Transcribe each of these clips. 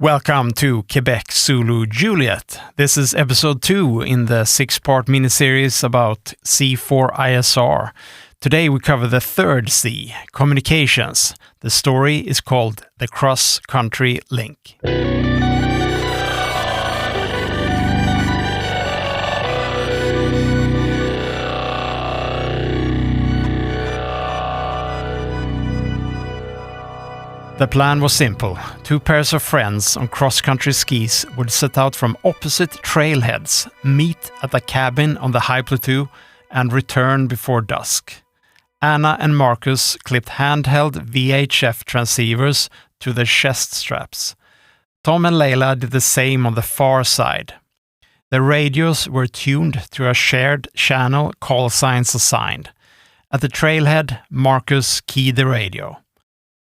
Welcome to Quebec Zulu Juliet. This is episode 2 in the 6-part miniseries about C4ISR. Today we cover the third C, communications. The story is called The Cross-Country Link. The plan was simple. 2 pairs of friends on cross-country skis would set out from opposite trailheads, meet at a cabin on the high plateau, and return before dusk. Anna and Marcus clipped handheld VHF transceivers to their chest straps. Tom and Layla did the same on the far side. Their radios were tuned to a shared channel, call signs assigned. At the trailhead, Marcus keyed the radio.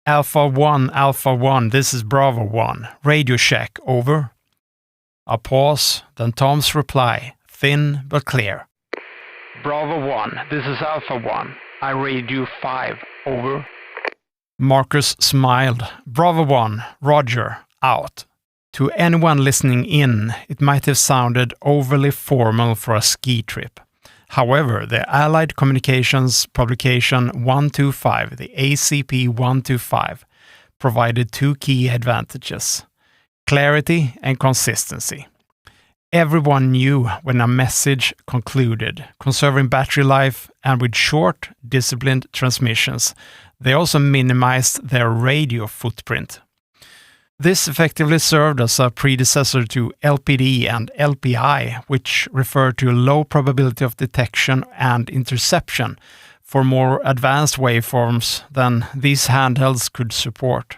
Alpha 1, this is Bravo 1. Radio check, over. A pause, then Tom's reply, thin but clear. Bravo 1, this is Alpha 1. I read you 5, over. Marcus smiled. Bravo 1, Roger, out. To anyone listening in, it might have sounded overly formal for a ski trip. However, the Allied Communications Publication 125, the ACP 125, provided 2 key advantages: clarity and consistency. Everyone knew when a message concluded, conserving battery life, and with short, disciplined transmissions, they also minimized their radio footprint. This effectively served as a predecessor to LPD and LPI, which refer to low probability of detection and interception for more advanced waveforms than these handhelds could support.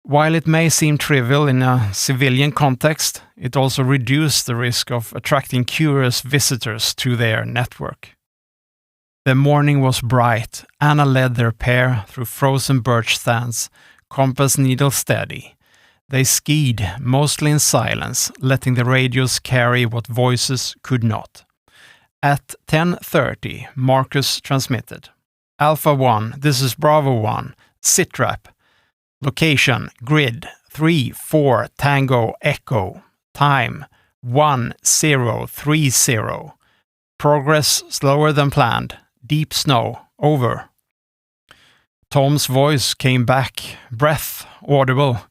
While it may seem trivial in a civilian context, it also reduced the risk of attracting curious visitors to their network. The morning was bright. Anna led their pair through frozen birch stands, compass needle steady. They skied, mostly in silence, letting the radios carry what voices could not. At 10:30, Marcus transmitted. Alpha 1, this is Bravo 1, sitrep. Location, grid, 3-4 Tango Echo. Time, 1030. Progress slower than planned. Deep snow, over. Tom's voice came back, breath audible.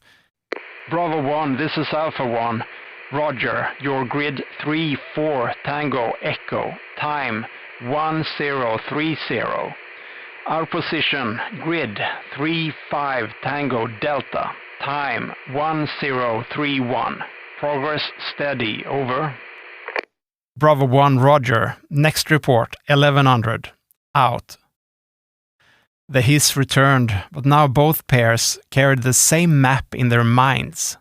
Bravo 1, this is Alpha 1. Roger, your grid 3-4 Tango Echo. Time 1030. Our position, grid 3-5 Tango Delta. Time 1031. Progress steady, over. Bravo 1, Roger. Next report, 1100. Out. The hiss returned, but now both pairs carried the same map in their minds.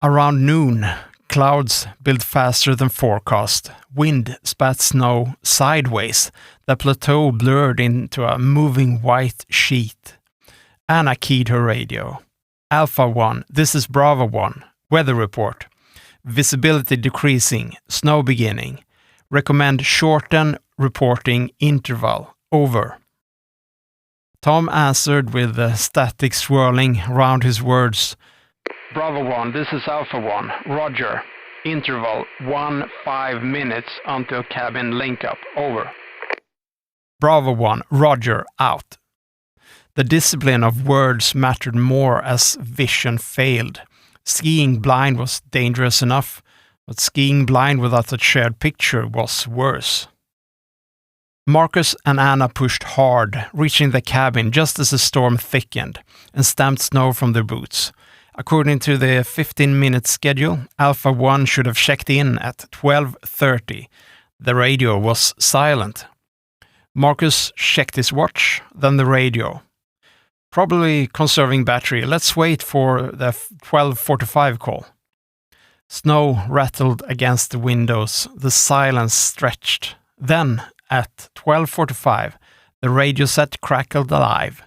Around noon, clouds built faster than forecast. Wind spat snow sideways. The plateau blurred into a moving white sheet. Anna keyed her radio. Alpha 1, this is Bravo 1. Weather report. Visibility decreasing. Snow beginning. Recommend shorten reporting interval. Over. Tom answered with a static swirling around his words. Bravo 1, this is Alpha 1. Roger. Interval 1-5 minutes until cabin link-up. Over. Bravo 1, Roger, out. The discipline of words mattered more as vision failed. Skiing blind was dangerous enough, but skiing blind without a shared picture was worse. Marcus and Anna pushed hard, reaching the cabin just as the storm thickened, and stamped snow from their boots. According to the 15-minute schedule, Alpha 1 should have checked in at 12:30. The radio was silent. Marcus checked his watch, then the radio. Probably conserving battery. Let's wait for the 12:45 call. Snow rattled against the windows. The silence stretched. Then, at 12:45, the radio set crackled alive.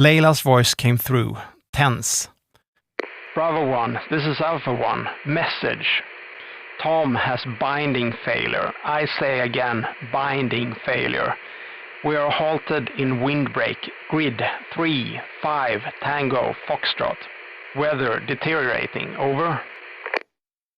Layla's voice came through, tense. Bravo 1, this is Alpha 1. Message. Tom has binding failure. I say again, binding failure. We are halted in windbreak. Grid 3-5 Tango Foxtrot. Weather deteriorating. Over.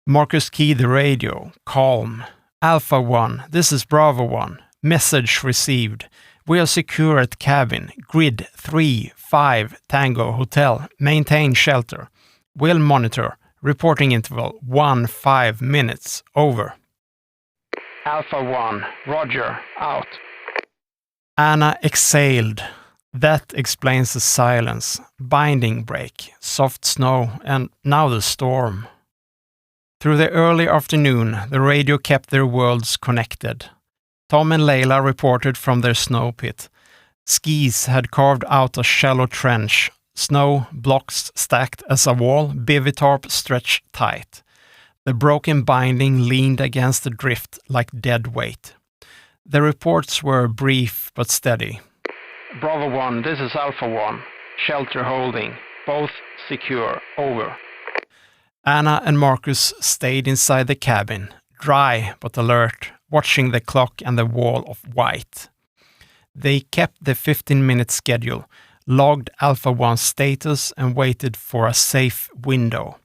Marcus keyed the radio. Calm. Alpha 1, this is Bravo 1. Message received. We are secure at cabin. Grid 3-5 Tango Hotel. Maintain shelter. Will monitor. Reporting interval 1-5 minutes. Over. Alpha 1, Roger, out. Anna exhaled. That explains the silence. Binding break, soft snow, and now the storm. Through the early afternoon, the radio kept their worlds connected. Tom and Layla reported from their snow pit. Skis had carved out a shallow trench. Snow blocks stacked as a wall, Bivvy tarp stretched tight. The broken binding leaned against the drift like dead weight. The reports were brief but steady. Bravo 1, this is Alpha 1. Shelter holding. Both secure. Over. Anna and Marcus stayed inside the cabin, dry but alert, watching the clock and the wall of white. They kept the 15-minute schedule, logged Alpha 1's status, and waited for a safe window.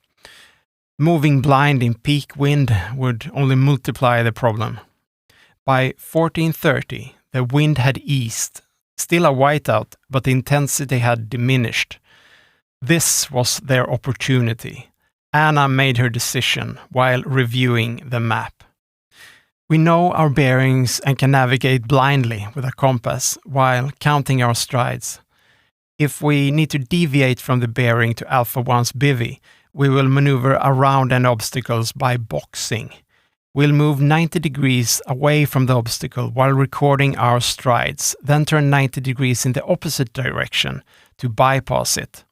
Moving blind in peak wind would only multiply the problem. By 14:30, the wind had eased. Still a whiteout, but the intensity had diminished. This was their opportunity. Anna made her decision while reviewing the map. We know our bearings and can navigate blindly with a compass while counting our strides. If we need to deviate from the bearing to Alpha 1's Bivvy, we will maneuver around any obstacles by boxing. We'll move 90 degrees away from the obstacle while recording our strides, then turn 90 degrees in the opposite direction to bypass it.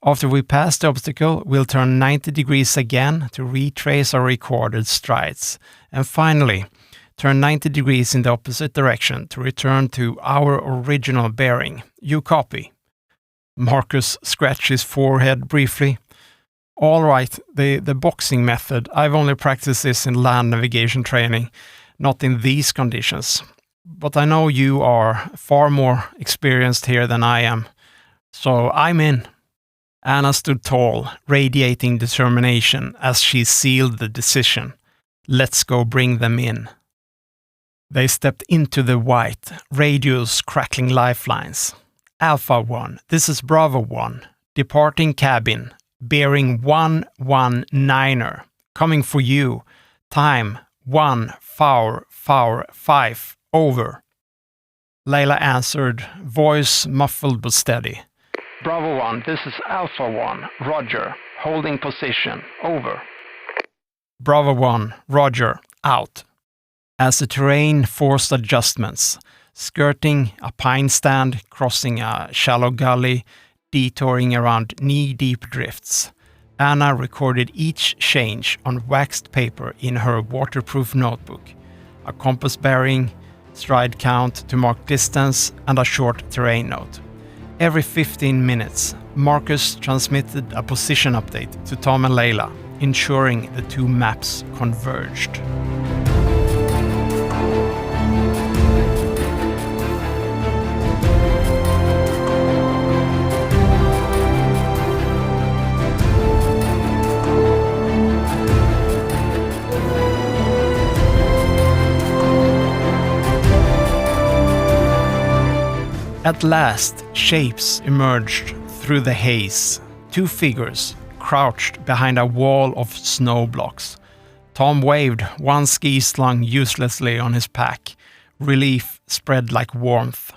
After we pass the obstacle, we'll turn 90 degrees again to retrace our recorded strides. And finally, turn 90 degrees in the opposite direction to return to our original bearing. You copy? Marcus scratched his forehead briefly. All right, the boxing method. I've only practiced this in land navigation training, not in these conditions. But I know you are far more experienced here than I am. So I'm in. Anna stood tall, radiating determination as she sealed the decision. Let's go bring them in. They stepped into the white, radios crackling lifelines. Alpha 1, this is Bravo 1. Departing cabin, bearing 119er. Coming for you. Time 1-4-4-5. Over. Layla answered, voice muffled but steady. Bravo 1, this is Alpha 1. Roger. Holding position. Over. Bravo 1, Roger. Out. As the terrain forced adjustments, skirting a pine stand, crossing a shallow gully, detouring around knee-deep drifts, Anna recorded each change on waxed paper in her waterproof notebook. A compass bearing, stride count to mark distance, and a short terrain note. Every 15 minutes, Marcus transmitted a position update to Tom and Layla, ensuring the two maps converged. At last, shapes emerged through the haze. Two figures crouched behind a wall of snow blocks. Tom waved, one ski slung uselessly on his pack. Relief spread like warmth.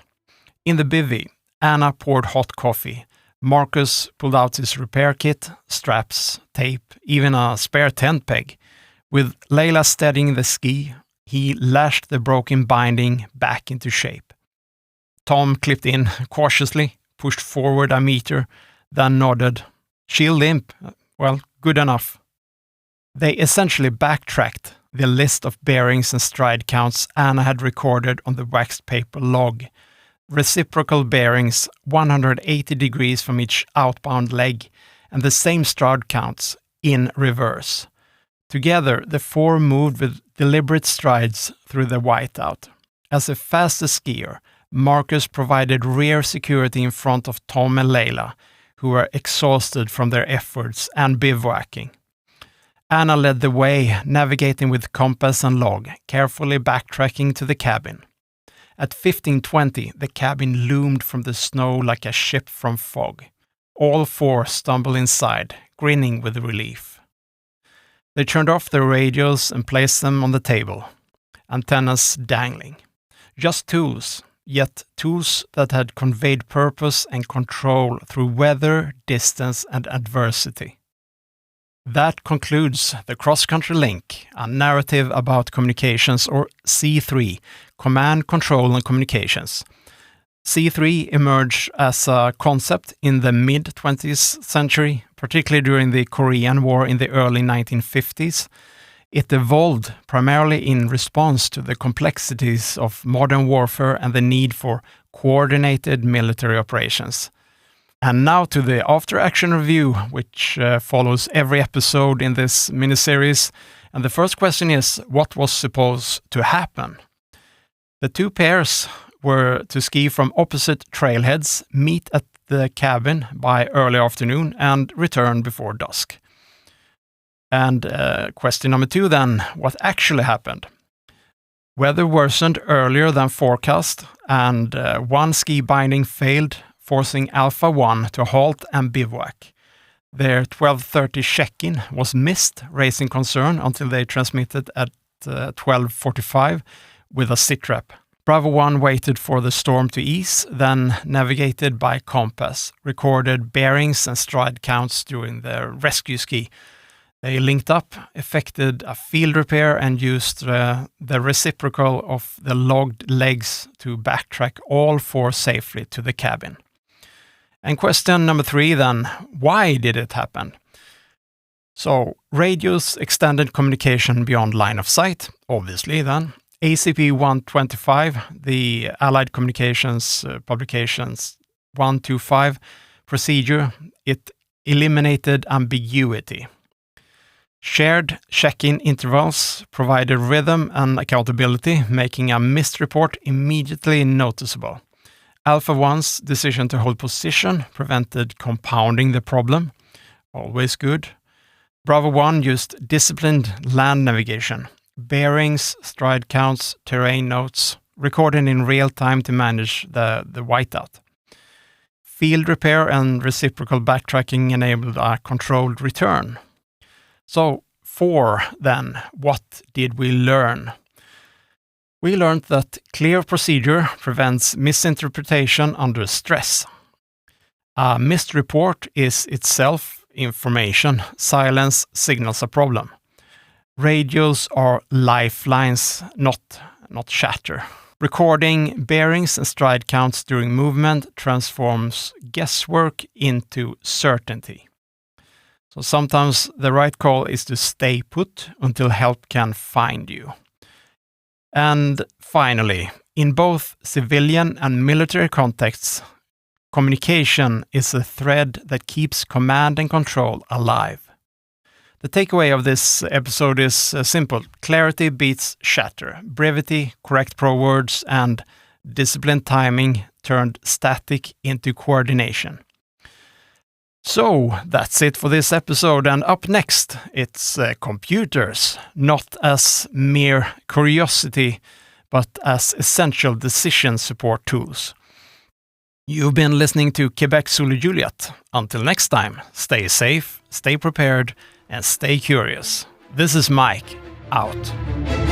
In the bivvy, Anna poured hot coffee. Marcus pulled out his repair kit, straps, tape, even a spare tent peg. With Layla steadying the ski, he lashed the broken binding back into shape. Tom clipped in cautiously, pushed forward a meter, then nodded. She'll limp. Well, good enough. They essentially backtracked the list of bearings and stride counts Anna had recorded on the waxed paper log. Reciprocal bearings 180 degrees from each outbound leg, and the same stride counts in reverse. Together, the four moved with deliberate strides through the whiteout. As the fastest skier, Marcus provided rear security in front of Tom and Layla, who were exhausted from their efforts and bivouacking. Anna led the way, navigating with compass and log, carefully backtracking to the cabin. At 15:20, the cabin loomed from the snow like a ship from fog. All four stumbled inside, grinning with relief. They turned off their radios and placed them on the table, antennas dangling. Just tools, yet tools that had conveyed purpose and control through weather, distance, and adversity. That concludes the Cross-Country Link, a narrative about communications, or C3, Command, Control, and Communications. C3 emerged as a concept in the mid-20th century, particularly during the Korean War in the early 1950s. It evolved primarily in response to the complexities of modern warfare and the need for coordinated military operations. And now to the after-action review, which follows every episode in this miniseries. And the first question is, what was supposed to happen? The two pairs were to ski from opposite trailheads, meet at the cabin by early afternoon, and return before dusk. And question number 2 then, what actually happened? Weather worsened earlier than forecast, and one ski binding failed, forcing Alpha 1 to halt and bivouac. Their 12:30 check-in was missed, raising concern until they transmitted at 12:45 with a sit-rep. Bravo 1 waited for the storm to ease, then navigated by compass, recorded bearings and stride counts during their rescue ski. They linked up, effected a field repair, and used the reciprocal of the logged legs to backtrack all four safely to the cabin. And question number 3 then, why did it happen? So, radios extended communication beyond line of sight, obviously then. ACP-125, the Allied Communications Publications 125 procedure, it eliminated ambiguity. Shared check-in intervals provided rhythm and accountability, making a missed report immediately noticeable. Alpha 1's decision to hold position prevented compounding the problem. Always good. Bravo 1 used disciplined land navigation, bearings, stride counts, terrain notes, recorded in real time to manage the whiteout. Field repair and reciprocal backtracking enabled a controlled return. So, 4 then, what did we learn? We learned that clear procedure prevents misinterpretation under stress. A missed report is itself information. Silence signals a problem. Radios are lifelines, not shatter. Recording bearings and stride counts during movement transforms guesswork into certainty. So sometimes the right call is to stay put until help can find you. And finally, in both civilian and military contexts, communication is a thread that keeps command and control alive. The takeaway of this episode is simple. Clarity beats shatter. Brevity, correct pro words, and disciplined timing turned static into coordination. So, that's it for this episode, and up next, it's computers, not as mere curiosity, but as essential decision support tools. You've been listening to Quebec Zulu Juliet. Until next time, stay safe, stay prepared, and stay curious. This is Mike, out.